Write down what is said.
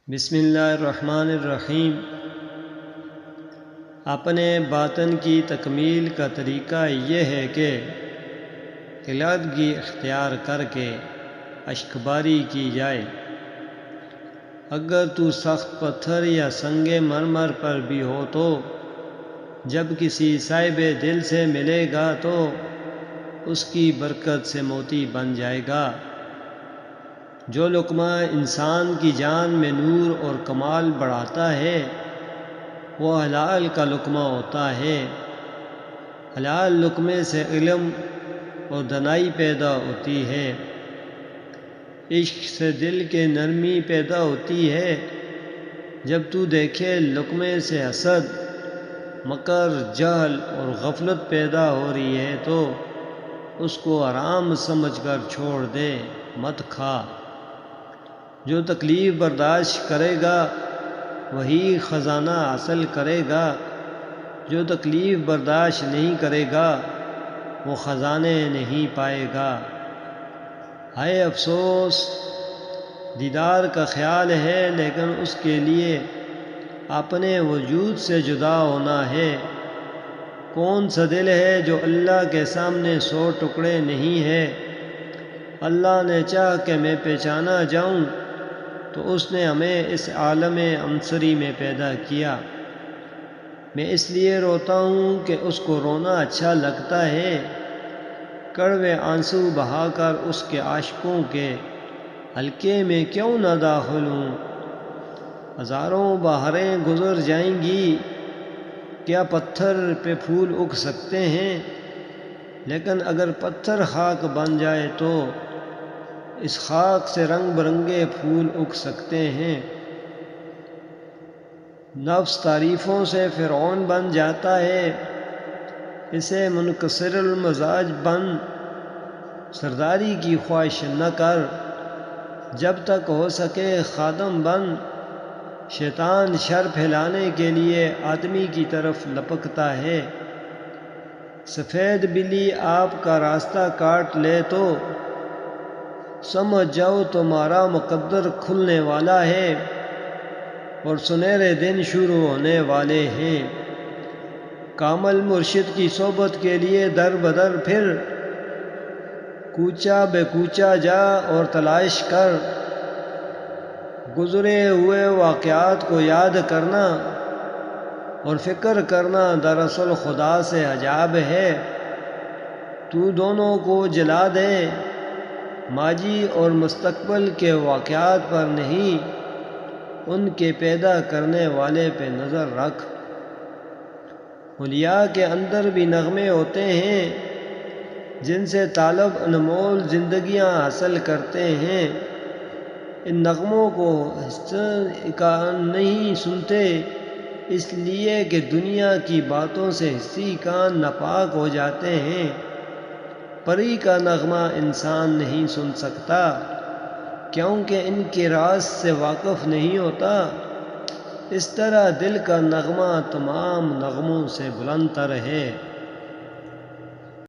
بسم اللہ الرحمن الرحیم۔ اپنے باطن کی تکمیل کا طریقہ یہ ہے کہ کلیدگی اختیار کر کے اشکباری کی جائے۔ اگر تو سخت پتھر یا سنگ مرمر پر بھی ہو تو جب کسی صاحب دل سے ملے گا تو اس کی برکت سے موتی بن جائے گا۔ جو لقمہ انسان کی جان میں نور اور کمال بڑھاتا ہے وہ حلال کا لقمہ ہوتا ہے۔ حلال لقمے سے علم اور دانائی پیدا ہوتی ہے۔ عشق سے دل کے نرمی پیدا ہوتی ہے۔ جب تو دیکھے لقمے سے حسد، مکر، جہل اور غفلت پیدا ہو رہی ہے تو اس کو حرام سمجھ کر چھوڑ دے، مت کھا۔ جو تکلیف برداشت کرے گا وہی خزانہ حاصل کرے گا، جو تکلیف برداشت نہیں کرے گا وہ خزانے نہیں پائے گا۔ ہائے افسوس! دیدار کا خیال ہے لیکن اس کے لیے اپنے وجود سے جدا ہونا ہے۔ کون سا دل ہے جو اللہ کے سامنے 100 ٹکڑے نہیں ہے؟ اللہ نے چاہ کہ میں پہچانا جاؤں تو اس نے ہمیں اس عالم عنصری میں پیدا کیا۔ میں اس لیے روتا ہوں کہ اس کو رونا اچھا لگتا ہے۔ کڑوے آنسو بہا کر اس کے عاشقوں کے حلقے میں کیوں نہ داخل ہوں؟ ہزاروں بہاریں گزر جائیں گی، کیا پتھر پہ پھول اگ سکتے ہیں؟ لیکن اگر پتھر خاک بن جائے تو اس خاک سے رنگ برنگے پھول اگ سکتے ہیں۔ نفس تعریفوں سے فرعون بن جاتا ہے، اسے منکسر المزاج بن، سرداری کی خواہش نہ کر، جب تک ہو سکے خادم بن۔ شیطان شر پھیلانے کے لیے آدمی کی طرف لپکتا ہے۔ سفید بلی آپ کا راستہ کاٹ لے تو سمجھ جاؤ تمہارا مقدر کھلنے والا ہے اور سنہرے دن شروع ہونے والے ہیں۔ کامل مرشد کی صحبت کے لیے در بدر پھر، کوچہ بے کوچہ جا اور تلاش کر۔ گزرے ہوئے واقعات کو یاد کرنا اور فکر کرنا دراصل خدا سے حجاب ہے۔ تو دونوں کو جلا دے، ماضی اور مستقبل کے واقعات پر نہیں، ان کے پیدا کرنے والے پہ نظر رکھ۔ اولیاء کے اندر بھی نغمے ہوتے ہیں جن سے طالب انمول زندگیاں حاصل کرتے ہیں۔ ان نغموں کو حصہ کان نہیں سنتے، اس لیے کہ دنیا کی باتوں سے حصی کان ناپاک ہو جاتے ہیں۔ پری کا نغمہ انسان نہیں سن سکتا کیونکہ ان کے راز سے واقف نہیں ہوتا۔ اس طرح دل کا نغمہ تمام نغموں سے بلند تر ہے۔